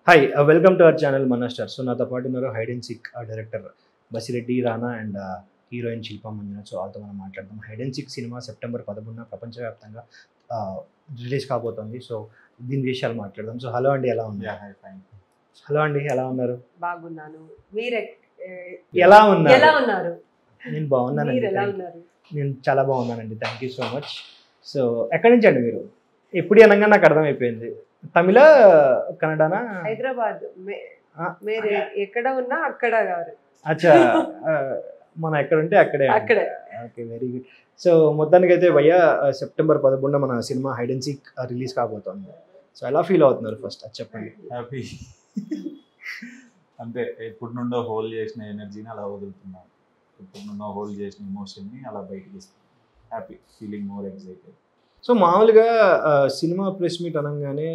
Hi welcome to our channel మన star. So నాతో పాటు ఉన్నారు hide and seek director Basireddy Rana and heroine Shilpa Manjunath. So వాళ్ళతో మనం మాట్లాడదాం. Hide and seek cinema September 11న ప్రపంచవ్యాప్తంగా రిలీజ్ కాబోతోంది. సో దీని విషయాలు మాట్లాడదాం. సో హలో అండి, ఎలా ఉన్నారు? హలో అండి, ఎలా ఉన్నారు? బాగున్నాను. మీరు ఎలా ఎలా ఉన్నారు? ఉన్నారు? నేను బాగున్నానండి. మీరు ఎలా ఉన్నారు? నేను చాలా బాగున్నానండి. Thank you so much. So ఎక్కడి నుంచి అండి మీరు? ఎప్పుడు అనగా నాకు అర్థమైపోయింది. తమిళ, కన్నడనా? హైదరాబాద్. మీరు ఎక్కడ ఉన్నా అక్కడ గారు. అచ్చా, మనం ఎక్కడుంటే అక్కడే. అక్కడే. Okay, very good. సో మొత్తానికి అయితే భయ్య సెప్టెంబర్ 11న మన cinema hide and seek release కాబోతోంది. సో ఎలా ఫీల్ అవుతున్నారు ఫస్ట్ అది చెప్పండి. హ్యాపీ. అంటే ఎప్పుడు నుండో హోల్డ్ చేసిన ఎనర్జీని అలా వదులుతున్నాను. ఎప్పుడు నుండో హోల్డ్ చేసిన ఎమోషన్ని అలా బయటకి ఇస్తున్నాను. Happy, feeling more excited. So మామూలుగా సినిమా ప్రెస్ మీట్ అనగానే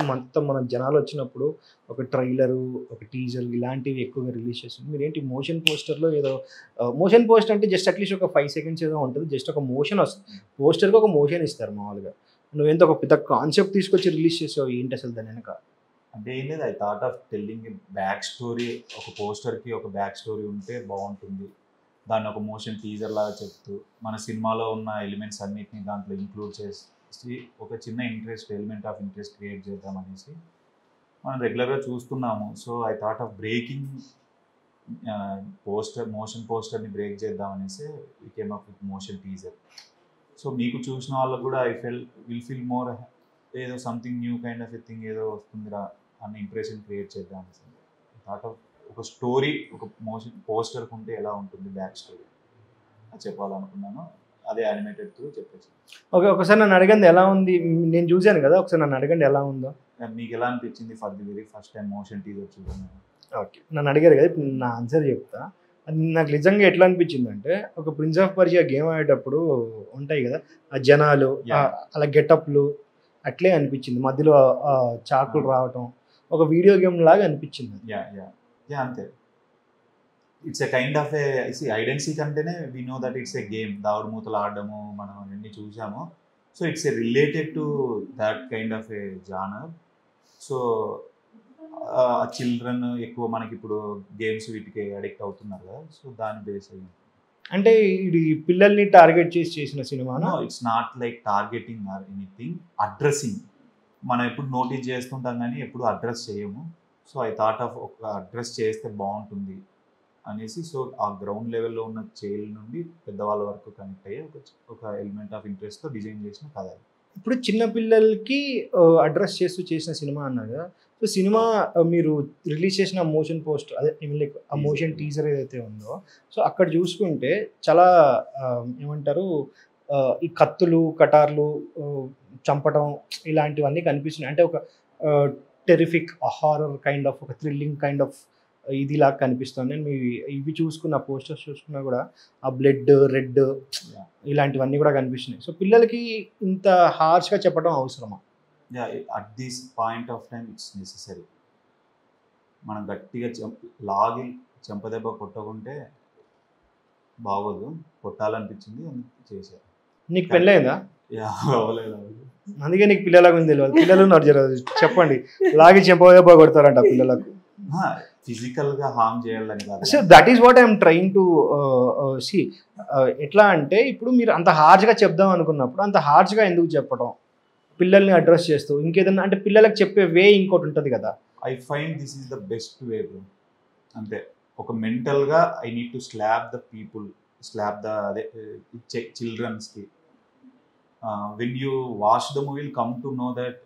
మొత్తం మన జనాలు వచ్చినప్పుడు ఒక ట్రైలరు, ఒక టీజర్ ఇలాంటివి ఎక్కువగా రిలీజ్ చేస్తుంది. మీరేంటి మోషన్ పోస్టర్లో ఏదో మోషన్ పోస్టర్ అంటే జస్ట్ అట్లీస్ట్ ఒక 5 seconds ఏదో ఉంటుంది. జస్ట్ ఒక మోషన్ వస్తుంది. పోస్టర్కి ఒక మోషన్ ఇస్తారు మామూలుగా. నువ్వెంత ఒక పెద్ద కాన్సెప్ట్ తీసుకొచ్చి రిలీజ్ చేసావు, ఏంటి అసలు దాని వెనక? అంటే ఏం లేదు, I thought of telling back story. ఒక పోస్టర్కి ఒక బ్యాక్ స్టోరీ ఉంటే బాగుంటుంది. దాన్ని ఒక మోషన్ టీజర్ లాగా చెప్తూ మన సినిమాలో ఉన్న ఎలిమెంట్స్ అన్నిటిని దాంట్లో ఇంక్లూడ్ చేసి ఒక చిన్న ఎలిమెంట్ ఆఫ్ ఇంట్రెస్ట్ క్రియేట్ చేద్దాం అనేసి మనం రెగ్యులర్గా చూస్తున్నాము. So I thought of breaking motion పోస్టర్ని బ్రేక్ చేద్దాం అనేసి we came up with motion teaser. So మీకు చూసిన వాళ్ళకు కూడా విల్ ఫీల్ మోర్ ఏదో something new kind of a thing ఏదో వస్తుందిరా అన్న ఇంప్రెషన్ క్రియేట్ చేద్దాం అనేసి థాట్ ఆఫ్ ఒక స్టోరీ, ఒక మోషన్ పోస్టర్కి ఉంటే ఎలా ఉంటుంది బ్యాక్ స్టోరీ అది చెప్పాలనుకున్నాను. అదే యానిమేటెడ్ త్రూ చెప్పేసి. ఓకే, ఒకసారి నన్ను అడగండి ఎలా ఉంది. నేను చూశాను కదా, ఒకసారి నన్ను అడగండి ఎలా ఉందో. మీకు ఎలా అనిపించింది for the very first time motion teaser చూడండి? ఓకే, నన్ను అడిగారు కదా, ఇప్పుడు నా ఆన్సర్ చెప్తా. అది నాకు నిజంగా ఎట్లా అనిపించింది అంటే, ఒక ప్రిన్స్ ఆఫ్ పర్షియా గేమ్ ఆడేటప్పుడు ఉంటాయి కదా ఆ జనాలు, అలా గెటప్లు అట్లే అనిపించింది. మధ్యలో చాకులు రావటం ఒక వీడియో గేమ్ లాగా అనిపించింది. అంతే. It's a kind of hide and seek అంటేనే we know that it's a game. దావుడు మూతలు ఆడడము మనం అన్నీ చూసాము. So it's a related to that kind of a genre. So children ఎక్కువ మనకి ఇప్పుడు గేమ్స్ వీటికి అడిక్ట్ అవుతున్నారు కదా. సో దాని బేస్ అయ్యి అంటే ఇది పిల్లల్ని టార్గెట్ చేసి చేసిన సినిమానా? It's not like targeting or anything, addressing. మనం ఎప్పుడు నోటీస్ చేస్తుంటాం కానీ ఎప్పుడు అడ్రస్ చేయము. సో ఐ థాట్ ఆఫ్ ఒక అడ్రస్ చేస్తే బాగుంటుంది అనేసి. సో ఆ గ్రౌండ్ లెవెల్లో ఉన్న చైల్డ్ నుండి పెద్దవాళ్ళ వరకు కనెక్ట్ అయ్యే ఒక ఎలిమెంట్ ఆఫ్ ఇంట్రెస్ట్తో డిజైన్ చేసిన కథ. ఇప్పుడు చిన్నపిల్లలకి అడ్రస్ చేస్తూ చేసిన సినిమా అన్నారు కదా. సో సినిమా మీరు రిలీజ్ చేసిన మోషన్ పోస్ట్, అదే లైక్ ఆ మోషన్ టీజర్ ఏదైతే ఉందో, సో అక్కడ చూసుకుంటే చాలా ఏమంటారు, ఈ కత్తులు, కటార్లు, చంపడం ఇలాంటివన్నీ కనిపిస్తున్నాయి. అంటే ఒక టెరిఫిక్ హారర్ కైండ్ ఆఫ్, ఒక థ్రిల్లింగ్ కైండ్ ఆఫ్ ఇదిలాగా కనిపిస్తుంది. నేను ఇవి చూసుకున్న పోస్టర్స్ చూసుకున్నా కూడా ఆ బ్లడ్, రెడ్ ఇలాంటివన్నీ కూడా కనిపిస్తున్నాయి. సో పిల్లలకి ఇంత హార్ష్గా చెప్పడం అవసరమా? At this point of time it's necessary. మనం గట్టిగా లాగి చెంపదెబ్బ కొట్టకుంటే బాగోదు. కొట్టాలనిపించింది, చేశారు. నీకు పెళ్ళైందా? అవ్వలేదు. అందుకే నీకు పిల్లలకు ఉంది తెలియదు. పిల్లలు నడిచారు చెప్పండి, లాగి చెంపదెబ్బ కొడతారంట పిల్లలకు. ఫిజికల్గా హార్మ్ చేయాలని కాదు. So that is what I'm trying to see. ఎట్లా అంటే ఇప్పుడు మీరు అంత హార్ష్గా చెప్దాం అనుకున్నప్పుడు అంత హార్ష్గా ఎందుకు చెప్పడం? పిల్లల్ని అడ్రస్ చేస్తూ ఇంకేదన్నా అంటే పిల్లలకు చెప్పే వే ఇంకోటి ఉంటుంది కదా. I find this is the best way bro. అంతే. ఒక మెంటల్గా I need to slab the people, slab the అదే చిల్డ్రన్స్కి. When you watch the movie will come to know that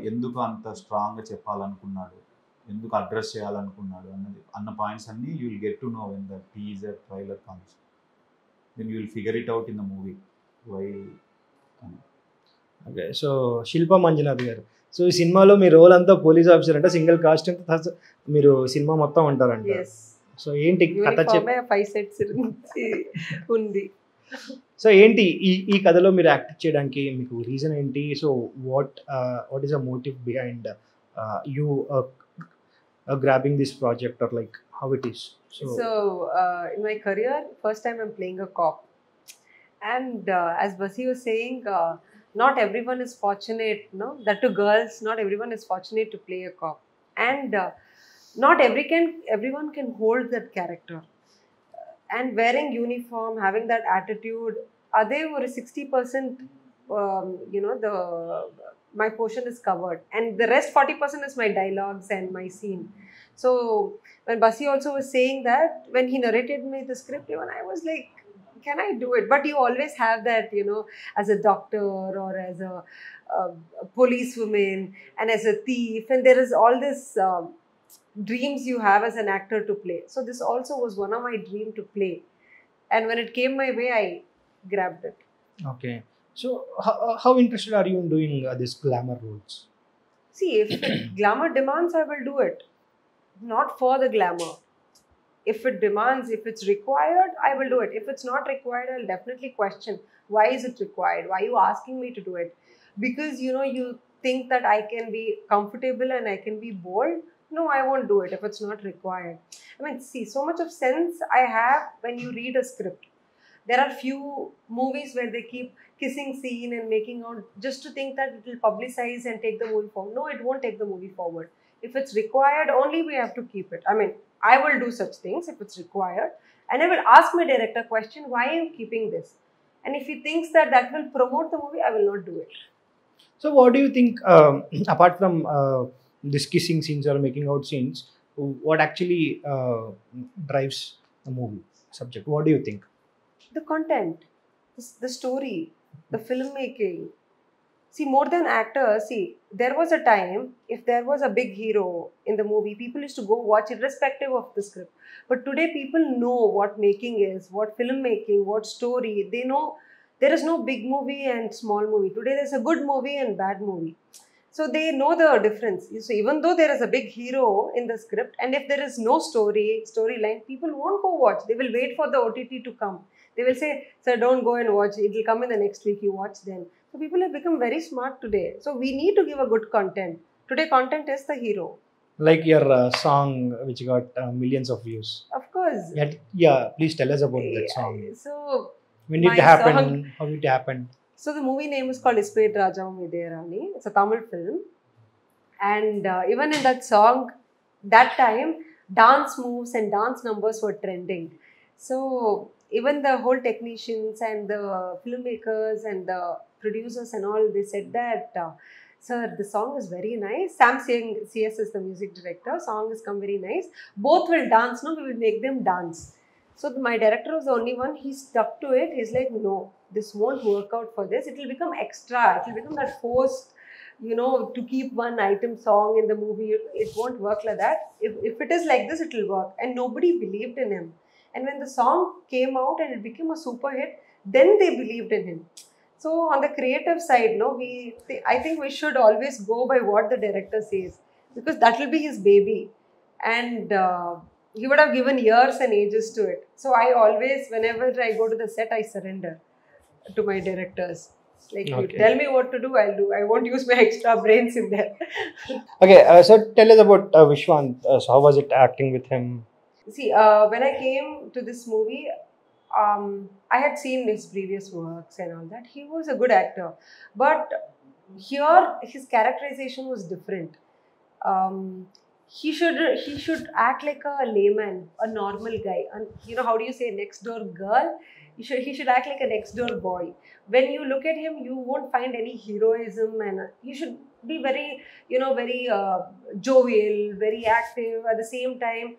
ఎందుకు అంత స్ట్రాంగ్గా చెప్పాలనుకున్నాడు, ఎందుకు అడ్రస్ చేయాలనుకున్నాడు అన్న పాయింట్స్ అన్నీ you will get to know when the teaser trailer comes. Then you will figure it out in the movie why. Okay, so Shilpa Manjunath గారు, so ఈ సినిమాలో మీ రోల్ అంతా పోలీస్ ఆఫీసర్ అంటే సింగిల్ కాస్ట్ మీరు సినిమా మొత్తం ఉంటారంట. సో ఏంటి కథ 5 sets ఉంది. సో ఏంటి ఈ కథలో మీరు యాక్ట్ చేయడానికి మీకు రీజన్ ఏంటి? So what is a motive behind you grabbing this project, or like how it is? So in my career, first time I'm playing a cop, and as Basi was saying, not everyone is fortunate, no, that to girls, not everyone is fortunate to play a cop, and not everyone can hold that character. And wearing uniform, having that attitude, they were 60%, the my portion is covered, and the rest 40% is my dialogues and my scene. So when Basi also was saying that, when he narrated me the script, even I was like, can I do it? But you always have that, as a doctor or as a policewoman and as a thief, and there is all this dreams you have as an actor to play. So this also was one of my dream to play, and when it came my way, I grabbed it. Okay. So how interested are you in doing this glamour roles? See, if glamour demands, I will do it. Not for the glamour. If it demands, if it's required, I will do it. If it's not required, I'll definitely question, why is it required? Why are you asking me to do it? Because you think that I can be comfortable and I can be bold. No, I won't do it if it's not required. I mean, see, so much of sense I have when you read a script. There are few movies where they keep kissing scene and making out just to think that it will publicize and take the movie forward. No, it won't take the movie forward. If it's required, only we have to keep it. I mean, I will do such things if it's required. And I will ask my director question, why are you keeping this? And if he thinks that that will promote the movie, I will not do it. So what do you think, apart from this kissing scenes or making out scenes, what actually drives the movie subject? What do you think? The content, the story, the filmmaking. See, more than actors, see, there was a time, if there was a big hero in the movie, people used to go watch it irrespective of the script. But today people know what making is, what filmmaking, what story. They know there is no big movie and small movie. Today there's a good movie and bad movie. So they know the difference. So even though there is a big hero in the script, and if there is no storyline, people won't go watch. They will wait for the OTT to come. They will say, sir, don't go and watch. It will come in the next week. You watch then. So people have become very smart today. So we need to give a good content. Today content is the hero. Like your song which got millions of views. Of course. Yeah, please tell us about that song. So when did it happen? How did it happen? So the movie name is called Ispet Rajam Videyarani. It's a Tamil film. And even in that song, that time, dance moves and dance numbers were trending. So even the whole technicians and the filmmakers and the producers and all, they said that, sir, the song is very nice. Sam CS is the music director. Song has come very nice. Both will dance, no? We will make them dance. So my director was the only one. He stuck to it. He's like, no, this won't work out for this. It will become extra. It will become that forced, to keep one item song in the movie. It won't work like that. If it is like this, it will work. And nobody believed in him. And when the song came out and it became a super hit, then they believed in him. So on the creative side, I think we should always go by what the director says, because that will be his baby. And he would have given years and ages to it. So I always, whenever I go to the set, I surrender to my directors. Like, okay, you tell me what to do, I'll do. I won't use my extra brains in there. Okay, so tell us about Vishwant. So how was it acting with him? See, when I came to this movie, I had seen his previous works and all that. He was a good actor. But here, his characterization was different. He should act like a layman, a normal guy. And how do you say next door girl? He should act like a next door boy. When you look at him, you won't find any heroism, and you should be very, very jovial, very active. At the same time,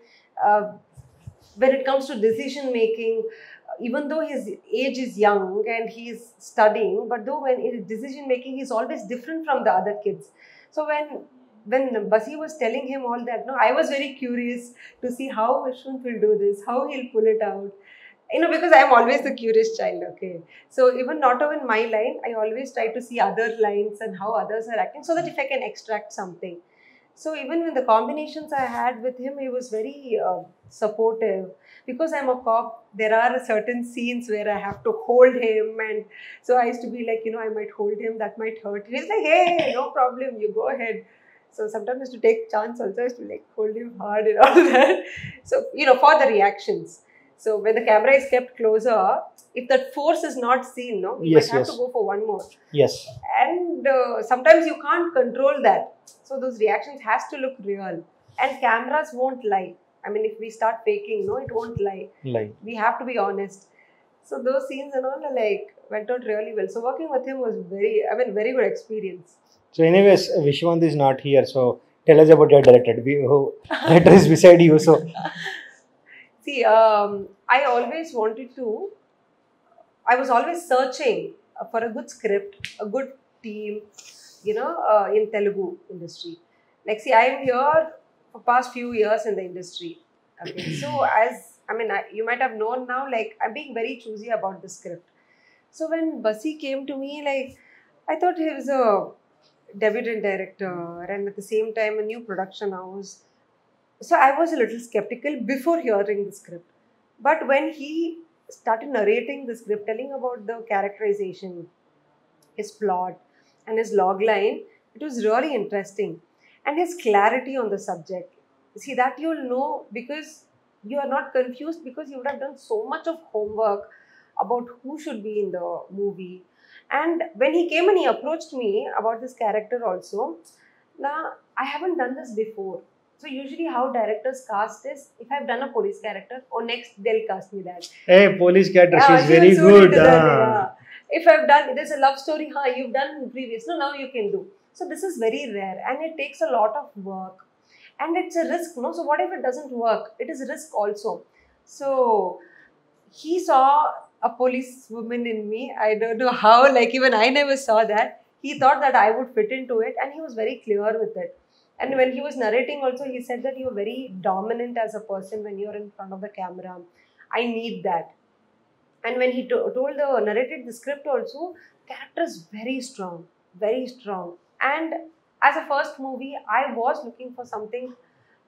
when it comes to decision making, even though his age is young and he is studying, but though when in decision making, he's always different from the other kids. So when Basi was telling him all that, I was very curious to see how Vishwant will do this, how he'll pull it out. Because I am always the curious child, okay. So even not even my line, I always try to see other lines and how others are acting, so that if I can extract something. So even when the combinations I had with him, he was very supportive. Because I'm a cop, there are certain scenes where I have to hold him, and so I used to be like, I might hold him, that might hurt. He's like, hey, no problem, you go ahead. So sometimes I used to take chance also, I used to hold him hard and all that. So, for the reactions. So when the camera is kept closer, if that force is not seen, no, you Yes, might have yes. to go for one more. Yes. And sometimes you can't control that. So those reactions has to look real. And cameras won't lie. I mean, if we start faking, no, it won't lie. Like, We have to be honest. So those scenes and all are like went out really well. So working with him was very good experience. so anyways, Vishwant is not here, so tell us about your director. Director is beside you, so See, I always wanted to, I was always searching for a good script, a good team, in Telugu industry. Like, see, I am here for past few years in the industry. Okay, so you might have known now, like, I'm being very choosy about the script. So when Basi came to me, like, I thought he was a debutant director and at the same time a new production house. So I was a little skeptical before hearing the script. But when he started narrating the script, telling about the characterization, his plot, and his log line, it was really interesting. And his clarity on the subject. See, that you'll know because you are not confused because you would have done so much of homework about who should be in the movie. And when he came and he approached me about this character also, now I haven't done this before. So usually how directors cast is, if I've done a police character, or next they'll cast me that. hey, police character, Yeah, she's she very will suit good. into that, yeah. If I've done, there's a love story, you've done previous, no, now you can do. So this is very rare and it takes a lot of work. And it's a risk, no? So what if it doesn't work? It is a risk also. So he saw a police woman in me. I don't know how, like even I never saw that. He thought that I would fit into it and he was very clear with it. And when he was narrating also, he said that you're very dominant as a person when you're in front of the camera. I need that. And when he narrated the script also, character is very strong, very strong. And as a first movie, I was looking for something,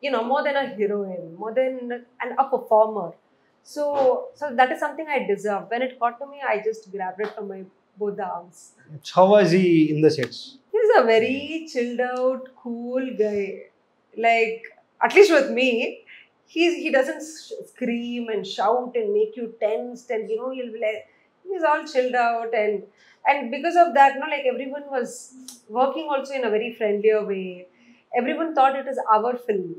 more than a heroine, more than a performer. So that is something I deserve. When it got to me, I just grabbed it from my both the arms. How was he in the sets? He's a very chilled out, cool guy. Like, at least with me, he doesn't scream and shout and make you tensed, and he'll be like, he's all chilled out, and because of that, like everyone was working also in a very friendlier way. Everyone thought it is our film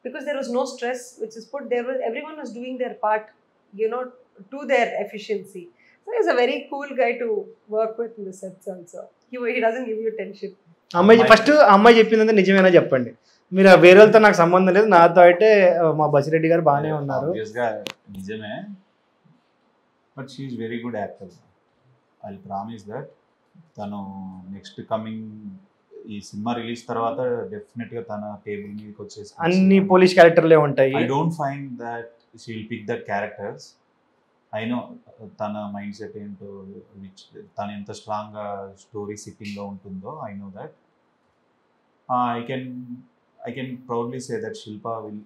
because there was no stress which is put there. Everyone was doing their part, to their efficiency. So he's a very cool guy to work with in the sets also. He doesn't give you tension. అమ్మాయి first అమ్మాయి చెప్పిందంటే నిజమేనా చెప్పండి. మీరు వేరే వాళ్ళతో నాకు సంబంధం లేదు, నాతో అయితే మా బసిరెడ్డి గారు బాగానే ఉన్నారు. నిజమే, but she is very good actor. I promise that తను నెక్స్ట్ కమింగ్ ఈ సినిమా రిలీజ్ తర్వాత డెఫినెట్ గా తన టేబుల్ మీదకి వచ్చేసి అన్ని పోలీస్ క్యారెక్టర్లే ఉంటాయి. I don't find that she will pick that characters. I know తన మైండ్ సెట్ ఏంటో, తను ఎంత స్ట్రాంగ్గా స్టోరీ సిట్టింగ్లో ఉంటుందో. I know that. I can proudly say that Shilpa will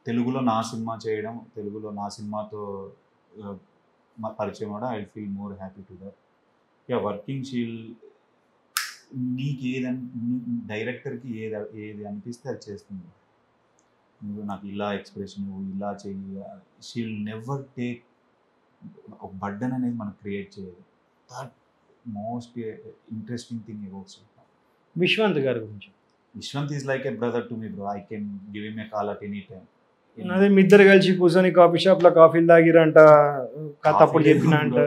తెలుగులో నా సినిమా చేయడం, తెలుగులో నా సినిమాతో పరిచయం అవడం, I feel more happy to that. Working she'll నీకు డైరెక్టర్కి ఏది అనిపిస్తే అది చేస్తుంది. నువ్వు నాకు ఇలా ఎక్స్ప్రెషన్ ఇలా చెయ్యి, షీల్ నెవర్ టేక్ ఒక బర్డన్ అనేది మనం క్రియేట్ చేయదు. That most interesting thing about Shilpa. Vishwant గారి గురించి, Vishwant is like a brother to me bro. I can give him a call at any time. అదే మీ ఇద్దరు కలిసి కూర్చొని కాఫీ షాప్ లో కాఫీలు తాగిరంట, తప్పుడు చెప్పిన అంట.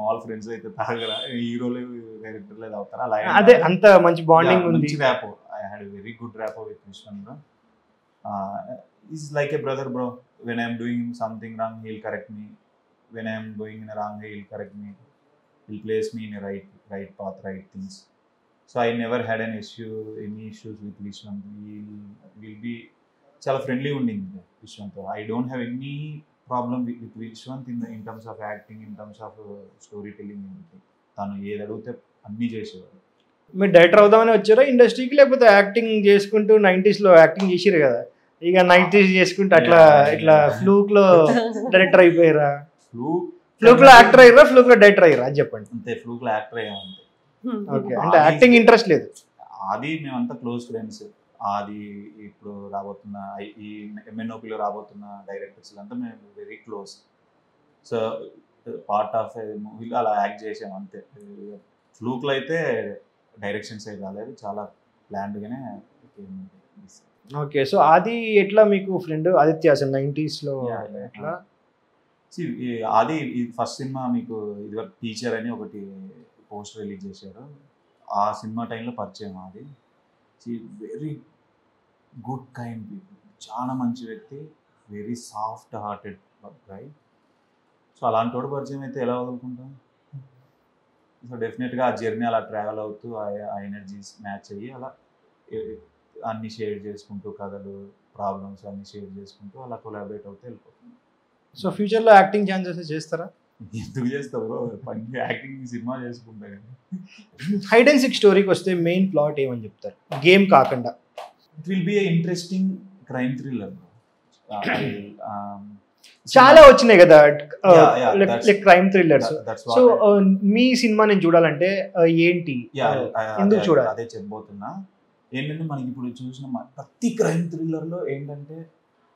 మాల్ ఫ్రెండ్స్ అయితే తాగరా, హీరోలు డైరెక్టర్లు తాగుతారా? అలా అదే అంత మంచి బాండింగ్ ఉంది. Rapport. I had a very good rapport with Vishwanth bro. Is like a brother bro. When I'm doing something wrong, he'll correct me. When I am going in a wrong way, he'll correct me. He'll place me in a right path, right things. So I never had any issues with Vishwant. We'll be chala friendly undindi Vishwant. I don't have any problem with Vishwant in terms of acting, in terms of storytelling. Tanu ఏది అడిగితే అన్నీ చేసేవాడు. మీరు director అవుదామని వచ్చారా ఇండస్ట్రీకి, లేకపోతే acting చేసుకుంటూ 90s లో యాక్టింగ్ చేసిరు కదా, ఇక 90s చేసుకుంటూ అట్లా ఇట్లా ఫ్లూక్ లో డైరెక్టర్ అయిపోయారా? ఫ్లూక్ లో యాక్టర్ అయ్యారా, ఫ్లూక్ లో డైరెక్టర్ అయ్యారా అది చెప్పండి. అంతే, ఫ్లూక్ లో యాక్టర్ అయ్యా అంతే. ఓకే, అంటే యాక్టింగ్ ఇంట్రెస్ట్ లేదు. అది మేమంతా క్లోజ్ ఫ్రెండ్స్. ఆది ఇప్పుడు రాబోతున్న ఈ ఎంఎన్ఓపిలో రాబోతున్న డైరెక్టర్స్ అంతా మేము very close. So part of మూవీలో అలా యాక్ట్ చేసాం అంతే. ఫ్లూక్లో అయితే డైరెక్షన్స్ అయితే రాలేదు, చాలా ప్లాన్డ్గానే. ఓకే, సో అది ఎట్లా మీకు ఫ్రెండ్ ఆదిత్య అసలు 90s లో ఎట్లా? అది ఫస్ట్ సినిమా మీకు ఇదివరకు టీచర్ అని ఒకటి పోస్టర్ రిలీజ్ చేశారు, ఆ సినిమా టైంలో పరిచయం. అది వెరీ గుడ్ కైండ్ పీపుల్, చాలా మంచి వ్యక్తి, వెరీ సాఫ్ట్ హార్టెడ్ గై. సో అలాంటి వాడు పరిచయం అయితే ఎలా వదులుకుంటాం? సో డెఫినెట్గా ఆ జర్నీ అలా ట్రావెల్ అవుతూ ఆ ఎనర్జీస్ మ్యాచ్ అయ్యి అలా అన్ని షేర్ చేసుకుంటూ, కథలు ప్రాబ్లమ్స్ అన్ని షేర్ చేసుకుంటూ అలా కొలాబరేట్ అవుతూ వెళ్ళిపోతుంది. సో ఫ్యూచర్లో యాక్టింగ్ ఛాన్సెస్ చేస్తారా? ఎందుకు చేస్తావు బ్రో, పని యాక్టింగ్ సినిమా చేసుకుంటా కానీ. హైడ్ అండ్ సిక్ స్టోరీకి వస్తే మెయిన్ ప్లాట్ ఏమని చెప్తారు, గేమ్ కాకుండా? It will be A interesting crime thriller. చాలా వచ్చినాయి కదా లైక్ క్రైమ్ థ్రిల్లర్స్. సో మీ సినిమా నేను చూడాలంటే ఏంటి, ఎందుకు చూడాలి? అదే చెప్పబోతున్నా. ఏంటంటే మనకి ఇప్పుడు చూసిన ప్రతి క్రైమ్ థ్రిల్లర్లో ఏంటంటే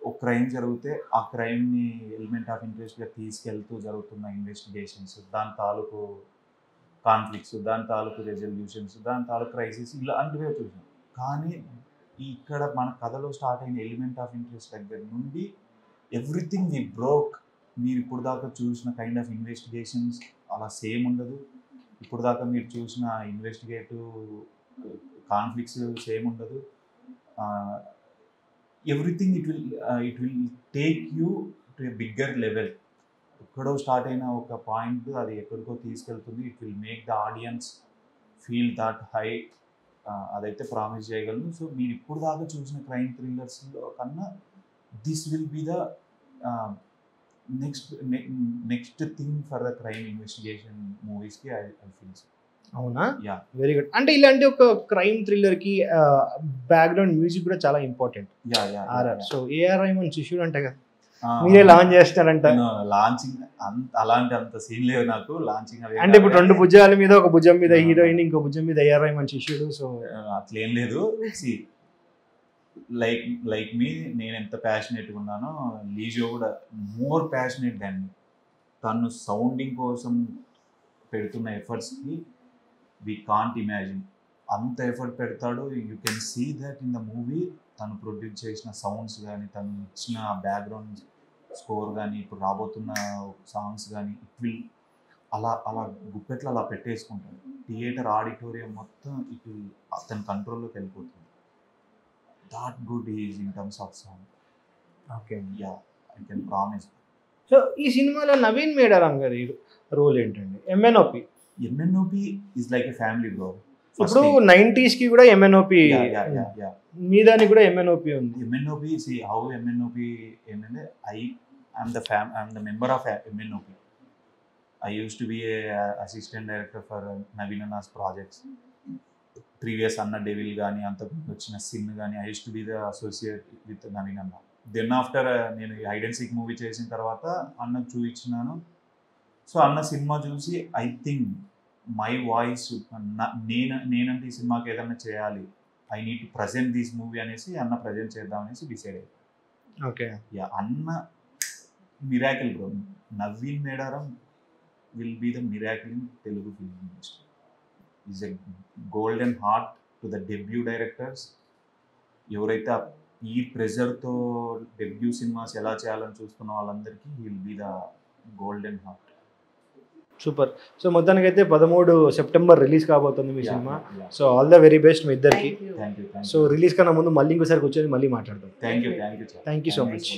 ఒక క్రైమ్ జరిగితే ఆ క్రైమ్ని ఎలిమెంట్ ఆఫ్ ఇంట్రెస్ట్గా తీసుకెళ్తూ జరుగుతున్న ఇన్వెస్టిగేషన్స్, దాని తాలూకు కాన్ఫ్లిక్ట్స్, దాని తాలూకు రెజల్యూషన్స్, దాని తాలూకు క్రైసిస్, ఇలాంటివే చూసాం. కానీ ఇక్కడ మన కథలో స్టార్ట్ అయిన ఎలిమెంట్ ఆఫ్ ఇంట్రెస్ట్ దగ్గర నుండి ఎవ్రీథింగ్ వి బ్రోక్. మీరు ఇప్పుడు దాకా చూసిన కైండ్ ఆఫ్ ఇన్వెస్టిగేషన్స్ అలా సేమ్ ఉండదు. ఇప్పుడు దాకా మీరు చూసిన ఇన్వెస్టిగేటివ్ కాన్ఫ్లిక్ట్స్ సేమ్ ఉండదు. Everything it will take you to a bigger level. ఎక్కడో స్టార్ట్ అయిన ఒక పాయింట్ అది ఎక్కడికో తీసుకెళ్తుంది. It will make the audience feel that high. అదైతే ప్రామిస్ చేయగలను. సో మీరు ఇప్పుడు దాకా చూసిన క్రైమ్ థ్రిల్లర్స్లో కన్నా this will be the next thing for the crime investigation మూవీస్కి ఐ ఫీల్ సో. అవునా? Very good. అంటే ఇలాంటి ఒక క్రైమ్ థ్రిల్లర్ కి బ్యాక్గ్రౌండ్ మ్యూజిక్ కూడా చాలా ఇంపార్టెంట్. సో ఏఆర్ రెహమాన్ శిష్యుడు అంటే కదా, మీరే లాంచ్ చేస్తారంట. లాంచింగ్ అంత సీన్ లేదు నాకు. లాంచింగ్ అంటే ఇప్పుడు 2 భుజాల మీద, ఒక భుజం మీద హీరోయిన్, ఇంకో భుజం మీద ఏఆర్ రెహమాన్ శిష్యుడు. సో అట్లేం లేదు. లైక్ మీ, నేను ఎంత ప్యాషనేట్గా ఉన్నానో లీజో కూడా మోర్ ప్యాషనేట్ దాన్ మీ. తను సౌండింగ్ కోసం పెడుతున్న ఎఫర్ట్స్కి వీ కాంట్ ఇమాజిన్. అంత ఎఫర్ట్ పెడతాడు. You can see that in the movie. తను ప్రొడ్యూస్ చేసిన సౌండ్స్ కానీ, తను ఇచ్చిన బ్యాక్గ్రౌండ్ స్కోర్ కానీ, ఇప్పుడు రాబోతున్న సాంగ్స్ కానీ, ఇట్ విల్ అలా గుప్పెట్లు అలా పెట్టేసుకుంటాడు. థియేటర్ ఆడిటోరియం మొత్తం ఇట్ విల్ అతని కంట్రోల్లోకి వెళ్ళిపోతుంది. That good is in terms of sound. Okay, yeah, I can promise. So ఈ సినిమాలో నవీన్ మేడారం గారి రోల్ ఏంటండి? MNOP is like a family bro. ఇప్పుడు 90s కి కూడా ఎంఎన్ఓపి, మీ దానికి కూడా ఎంఎన్ఓపి ఉంది. ఎంఎన్ఓపి సి హౌ ఎంఎన్ఓపి ఏంటంటే I'm the member of MNOP. I use to be a assistant director for Naveen అన్నాస్ ప్రాజెక్ట్స్. ప్రీవియస్ అన్న డెవిల్ కానీ, అంతకుముందు వచ్చిన సిన్ కానీ, I use to be the associate with Naveen అన్న. దెన్ ఆఫ్టర్ నేను హైడ్ అండ్ సీక్ మూవీ చేసిన తర్వాత అన్నకు చూపించినాను. సో అన్న సినిమా చూసి ఐ థింక్ మై వాయిస్, నేనంటే ఈ సినిమాకి ఏదైనా చేయాలి, I need to present this movie అనేసి అన్న ప్రజెంట్ చేద్దాం అనేసి డిసైడ్ అయ్యాను. ఓకే, యా, అన్న miracle bro. Naveen Medaram will be the miracle in Telugu film industry. Is a golden heart to the debut directors. ఎవరైతే ఈ ప్రెజర్తో డెబ్యూ సినిమాస్ ఎలా చేయాలని చూస్తున్న వాళ్ళందరికీ he will be the golden heart. Super. So మొత్తానికి అయితే 13 సెప్టెంబర్ రిలీజ్ కాబోతుంది మీ సినిమా. So all the very best మీ ఇద్దరికి. సో రిలీజ్ కన్నా ముందు మళ్ళీ ఇంకోసారి కూర్చొని మళ్ళీ మాట్లాడదాం. Thank you so much.